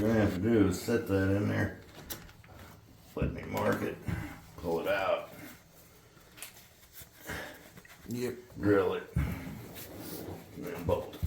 gonna have to do is set that in there. Let me mark it. Pull it out. Yep. Drill it. And then bolt it.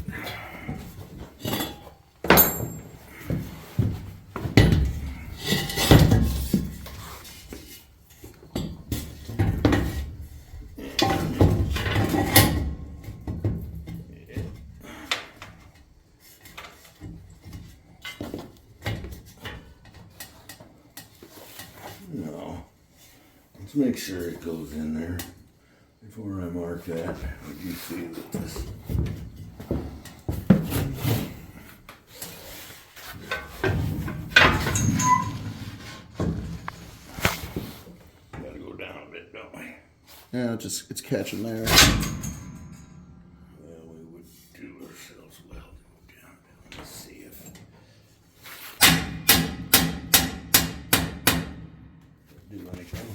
No. Let's make sure it goes in there before I mark that. Would you see that this? Gotta go down a bit, don't we? Yeah, it's catching there. Well, we would do ourselves well to go down. Let's see if. Do anything.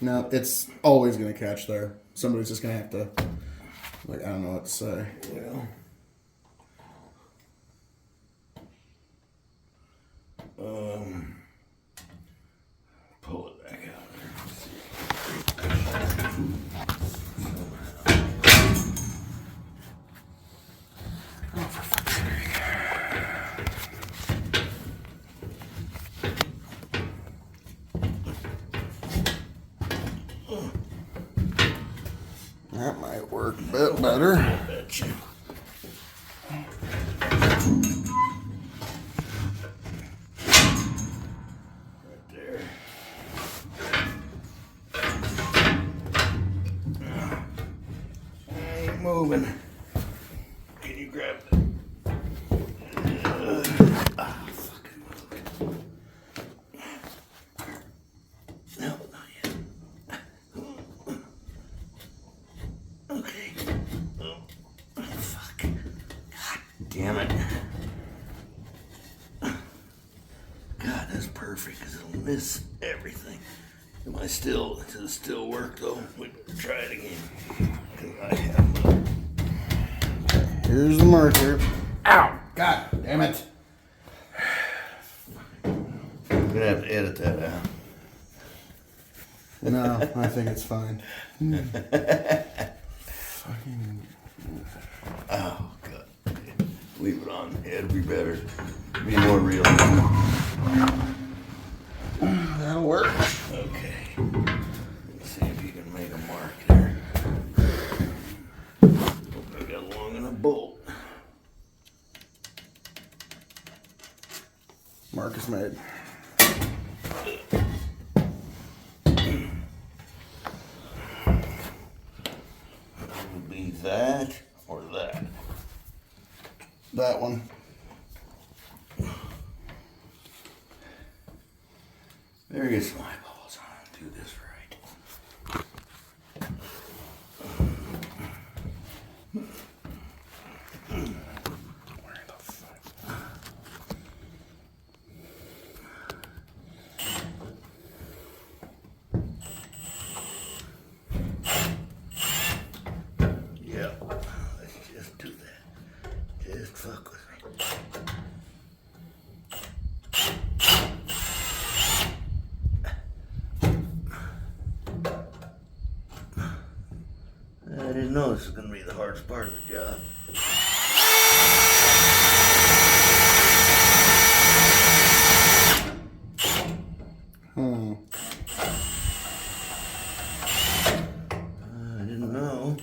No, it's always gonna catch there. Somebody's just gonna have to, like, I don't know what to say. Well. Pull it back out there. That might work a bit better. I bet you. Right there. I ain't moving. Can you grab it? Fucking move. No, not yet. Okay. Oh, fuck. God damn it. God, that's perfect because it'll miss everything. Am I still, does it still work though? We can try it again. Because I have no. Here's the marker. Ow! God damn it. I'm gonna have to edit that out. No, I think it's fine. Fucking. Oh, God. Leave it on. It'll be better. Be more real. That'll work. Okay. Let's see if you can make a mark there. Hope I got long enough bolt. Mark is made. Would be that or that. That one. Various my balls on. Do this right. Where the fuck? Yeah. Let's just do that. Just fuck with me. I didn't know this was going to be the hardest part of the job. I didn't know.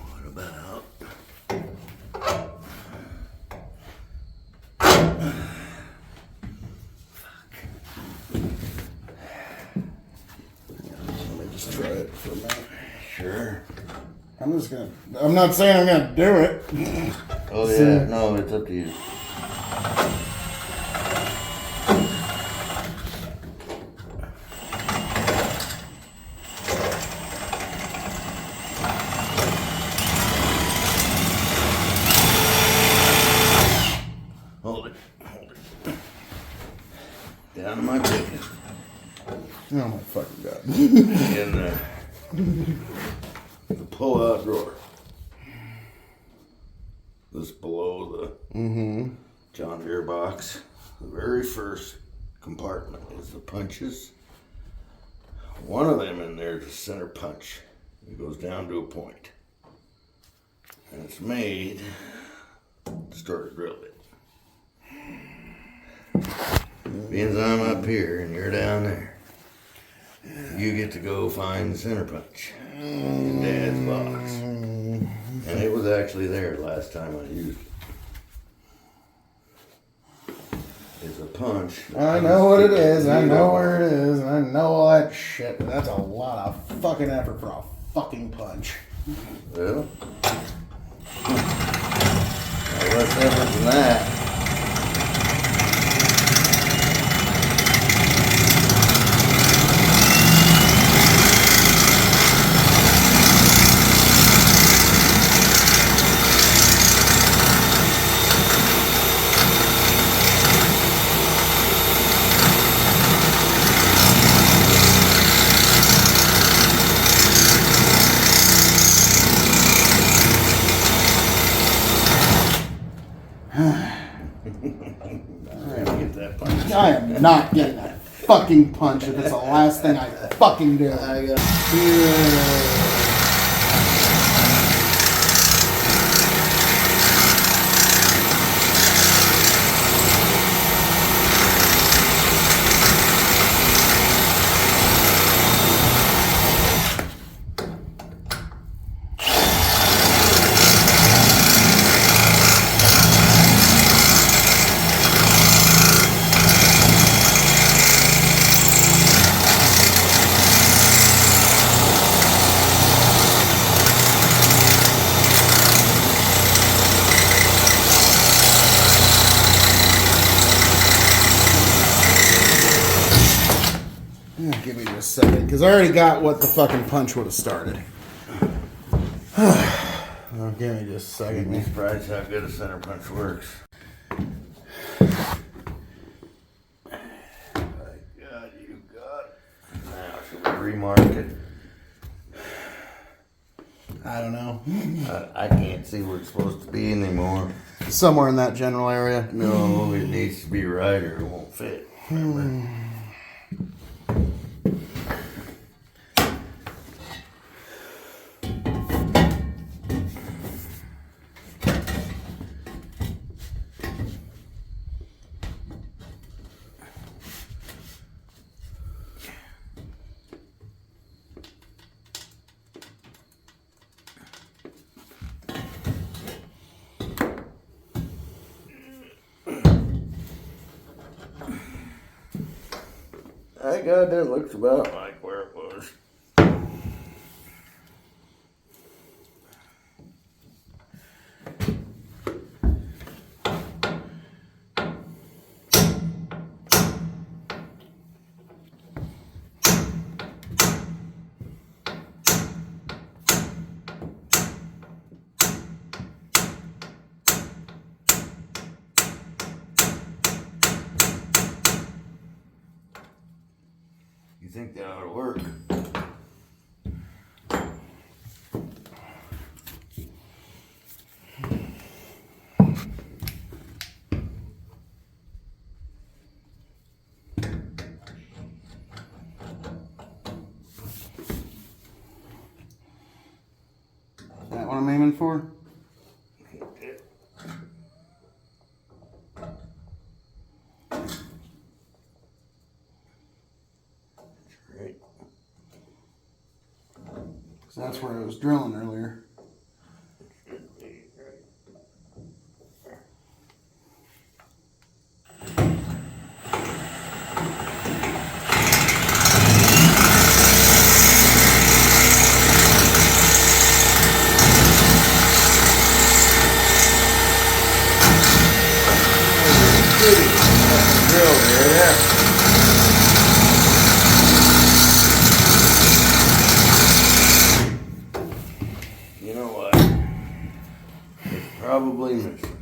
What about? Let me just try it for a minute. Sure. I'm not saying I'm gonna do it. Oh yeah, no, it's up to you. hold it. Down to my bacon. Oh my fucking god. In the pull-out drawer. This below the John Deere box. The very first compartment is the punches. One of them in there is a center punch. It goes down to a point. And it's made to start a drill bit. Being as I'm up here and you're down there, you get to go find the center punch in Dad's box. And it was actually there last time I used it. It's a punch. I know what it is. I know where it is. And I know all that shit. But that's a lot of fucking effort for a fucking punch. Well, less effort than that. Get that punch. I am not getting that fucking punch if it's the last thing I fucking do. I got Give me just a second, because I already got what the fucking punch would have started. Oh, give me just a second. You'd be surprised how good a center punch works. My God, you got it. Now, should we remark it? I don't know. I can't see where it's supposed to be anymore. Somewhere in that general area. No, it needs to be right or it won't fit. Remember? I got that looks about like where it was. You think that ought to work? Is that what I'm aiming for? So that's where I was drilling earlier. Drill there. You know what? It's probably missing.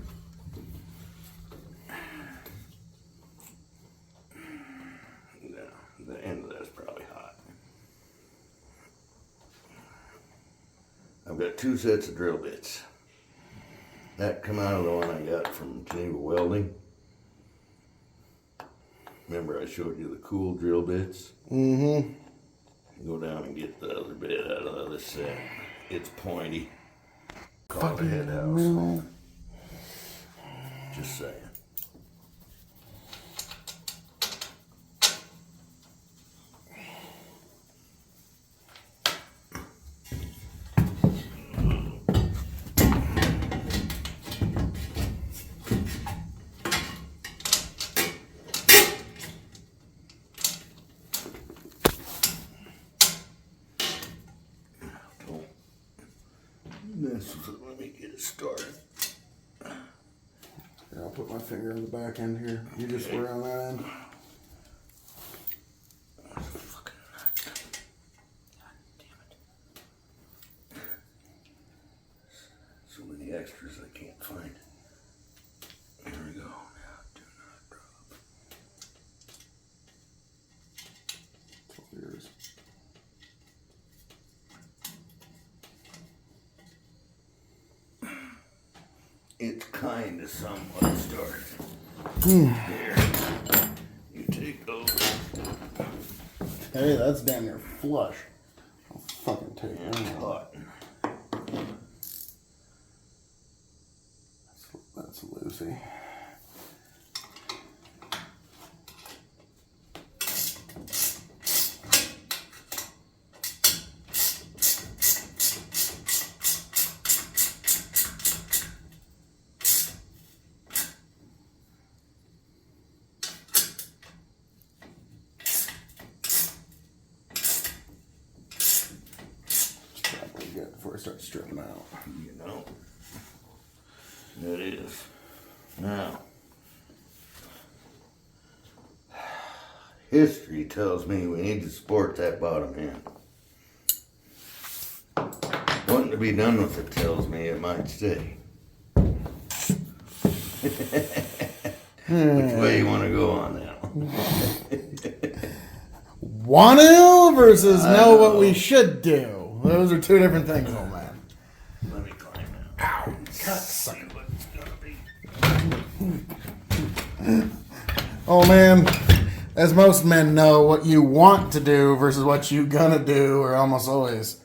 I've got 2 sets of drill bits. That come out of the one I got from Geneva Welding. Remember I showed you the cool drill bits? Mm-hmm. Go down and get the other bit out of the other set. It's pointy. Call it a Fucking head house. hell. Just saying. Let me get it started. Here, I'll put my finger in the back end here. You just were on that end. Fucking nut. God damn it. So many extras I can't find. Here we go. Now, do not drop. It's all yours. It's kind of somewhat started. Here, you take those. Hey, that's damn near flush. I'll fucking take And that. hot. That's Lucy. Before I start stripping out. You know. It is. Now, history tells me we need to support that bottom end. Wanting to be done with it tells me it might stay. Which way you want to go on that one? Want to versus know what we should do. Those are 2 different things, old man. Let me climb out. Ow. See what it's gonna be. Oh man, as most men know, what you want to do versus what you gonna do are almost always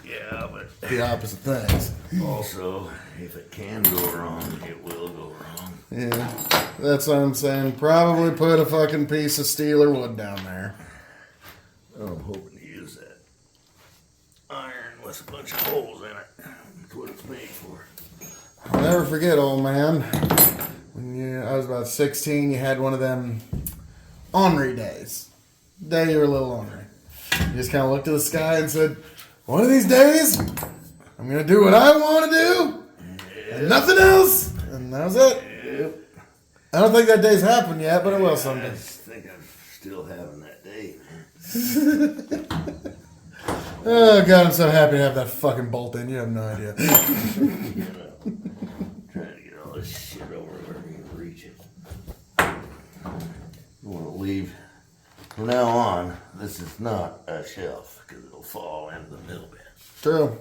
Yeah, but the opposite things. also, if it can go wrong, it will go wrong. Yeah, that's what I'm saying. Probably put a fucking piece of steel or wood down there. I'm hoping to use that iron with a bunch of holes in it. That's what it's made for. I'll never forget, old man. When I was about 16, you had one of them ornery days. Day you were a little ornery. You just kind of looked to the sky and said, one of these days, I'm going to do what I want to do and nothing else. And that was it. Yep. I don't think that day's happened yet, but it will I someday. just think I'm still having that day, Oh, God, I'm so happy to have that fucking bolt in. You have no idea. You know, trying to get all this shit over where we can reach it. You want to leave. From now on, this is not a shelf because it'll fall into the middle bit. True.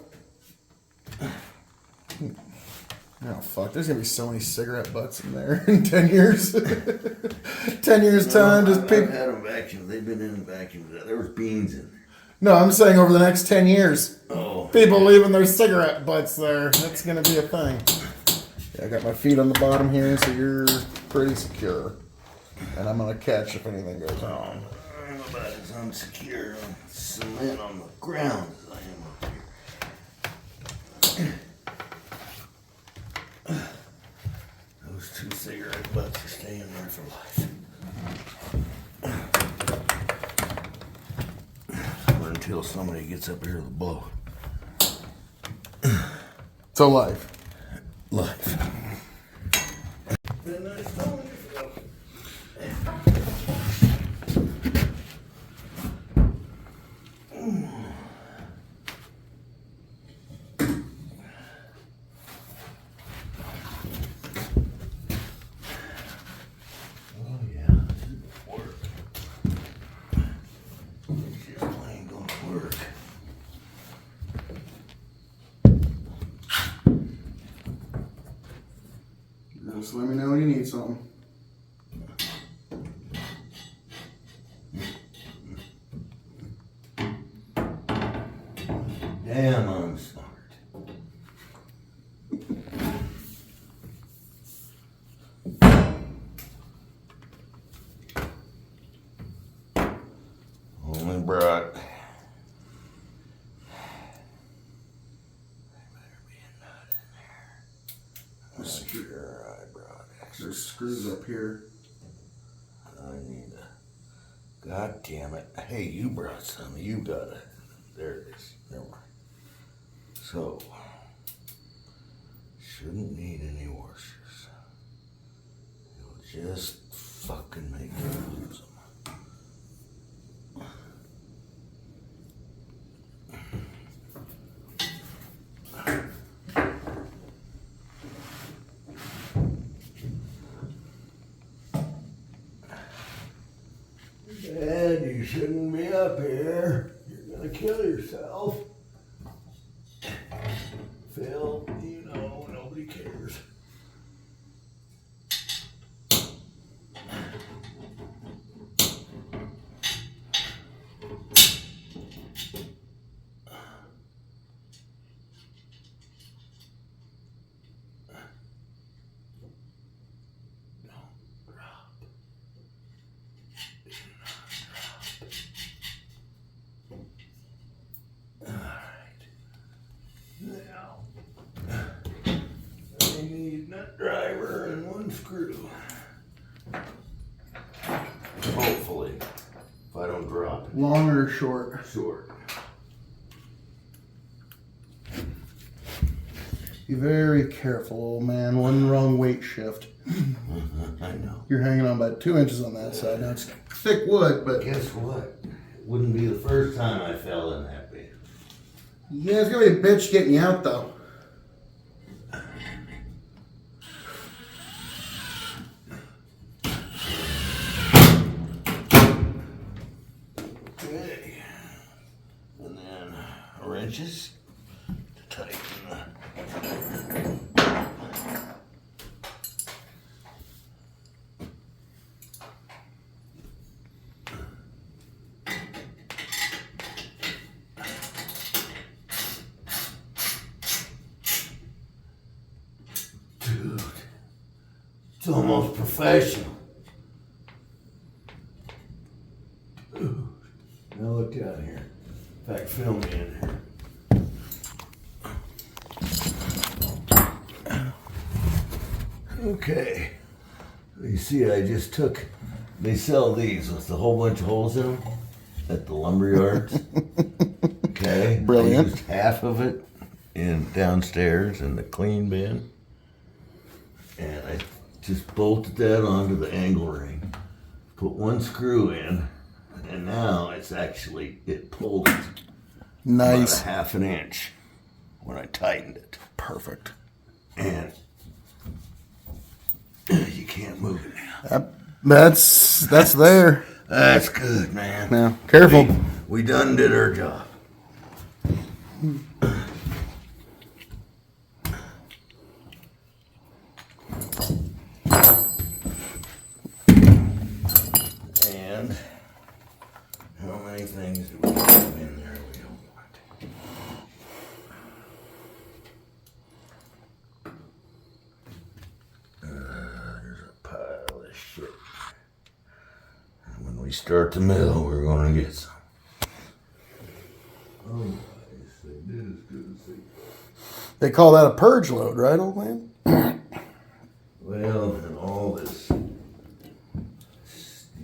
Oh, fuck. There's going to be so many cigarette butts in there in 10 years. 10 years' time, just I've people. had them vacuumed. They've been in vacuums. There was beans in there. No, I'm saying over the next 10 years. Oh. People leaving their cigarette butts there. That's going to be a thing. Yeah, I got my feet on the bottom here, so you're pretty secure. And I'm going to catch if anything goes wrong. I'm about as unsecure on cement on the ground as I am up here. Those 2 cigarette butts are staying there for life. Or until somebody gets up here with a blow. So life. Life. Just let me know when you need something. Damn, I'm smart. Only brought. Sure, I brought extra. There's screws up here. I need a. God damn it! Hey, you brought some. You got it. There it is. Never mind. So, shouldn't need any washers. You'll just fucking make you lose them. Dad, you shouldn't be up here. You're gonna kill yourself. Phil, you know, nobody cares. Nut driver and one screw. Hopefully, if I don't drop it. Long or short? Short. Be very careful, old man. One wrong weight shift. I know. You're hanging on about 2 inches on that side. Now it's thick wood, but Guess what? It wouldn't be the first time I fell in that bed. yeah, it's gonna be a bitch getting you out though. Okay. And then wrenches to tighten the. Dude, it's almost professional. Dude, now look down here. In fact, film me in here. Okay. You see, I just took. They sell these with a whole bunch of holes in them at the lumber yards. Okay. Brilliant. I used half of it in downstairs in the clean bin. And I just bolted that onto the angle ring. Put one screw in, and now it pulled it Nice. about a half an inch when I tightened it. Perfect. And you can't move it now. That's there. That's good, man. Now, careful. We done did our job. And how many things do we have in there we don't want? There's a pile of shit. And when we start the mill, we're gonna get some. Oh, they did as good as they could. They call that a purge load, right, old man? Well, and all this,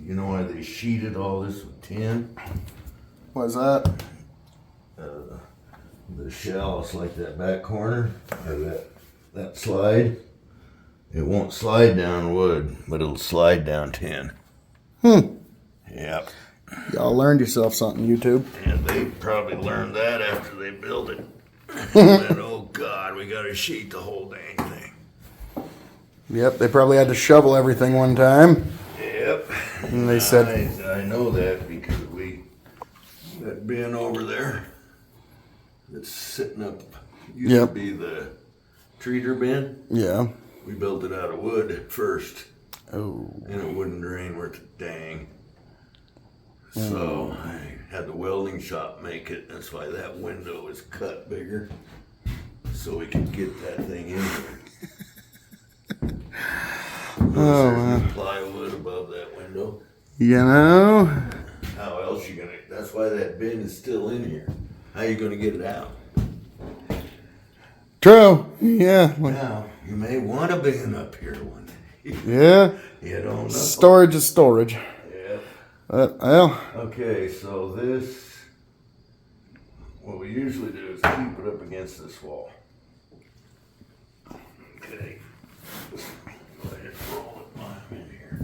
you know why they sheeted all this with tin? What's that? The shell, it's like that back corner, or that slide. It won't slide down wood, but it'll slide down tin. Yep. Y'all learned yourself something, YouTube. And they probably learned that after they built it. And oh God, we gotta sheet the whole dang thing. Yep, they probably had to shovel everything one time. Yep. And they said, I know that because that bin over there that's sitting up used Yep. to be the treater bin. yeah. We built it out of wood at first. Oh. And it wouldn't drain worth a dang. So I had the welding shop make it. That's why that window is cut bigger. So we could get that thing in there. Oh, man. Plywood above that window. You know? How else you gonna? That's why that bin is still in here. How you gonna get it out? True. Yeah. Now you may want a bin up here one day. Yeah. You don't know. Storage is storage. Yeah. Well. Okay, so this, what we usually do is keep it up against this wall. Okay. Go ahead and roll it while I'm in here.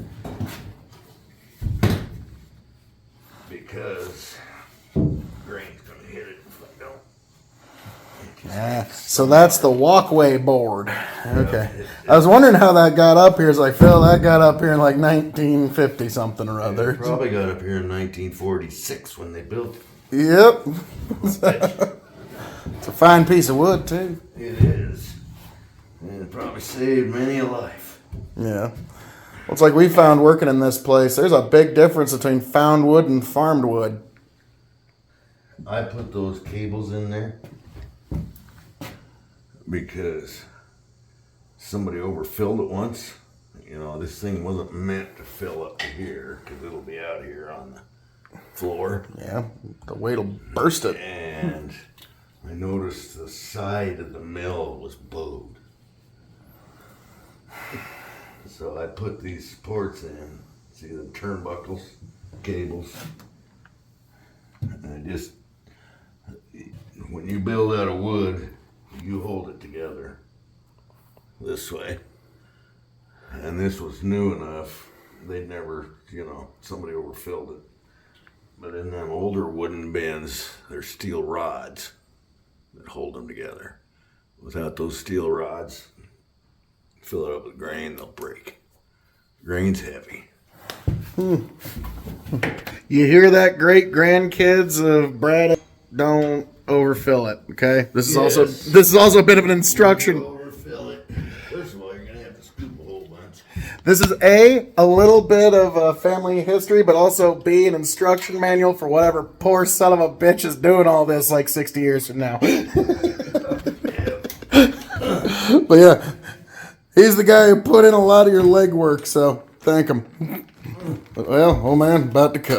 Because grain's gonna hit it if I don't. So that's the walkway board. Okay. I was wondering how that got up here. It's like, Phil, that got up here in like 1950 something or other. It probably got up here in 1946 when they built it. Yep. It's a fine piece of wood, too. It is. And it probably saved many a life. Yeah. Well, it's like we found working in this place. There's a big difference between found wood and farmed wood. I put those cables in there because somebody overfilled it once. You know, this thing wasn't meant to fill up to here because it'll be out here on the floor. Yeah, the weight'll burst it. And I noticed the side of the mill was bowed. So I put these supports in. See the turnbuckles, cables. And I just, when you build out of wood, you hold it together this way. And this was new enough, they'd never, somebody overfilled it. But in them older wooden bins, there's steel rods that hold them together. Without those steel rods, fill it up with grain, they'll break. Grain's heavy. You hear that, great grandkids of Brad? Don't overfill it, okay? This is also a bit of an instruction. Overfill it. First of all, you're gonna have to scoop a whole bunch. This is a little bit of family history, but also B, an instruction manual for whatever poor son of a bitch is doing all this like 60 years from now. But yeah, he's the guy who put in a lot of your legwork, so thank him. Well, oh man, about to cut.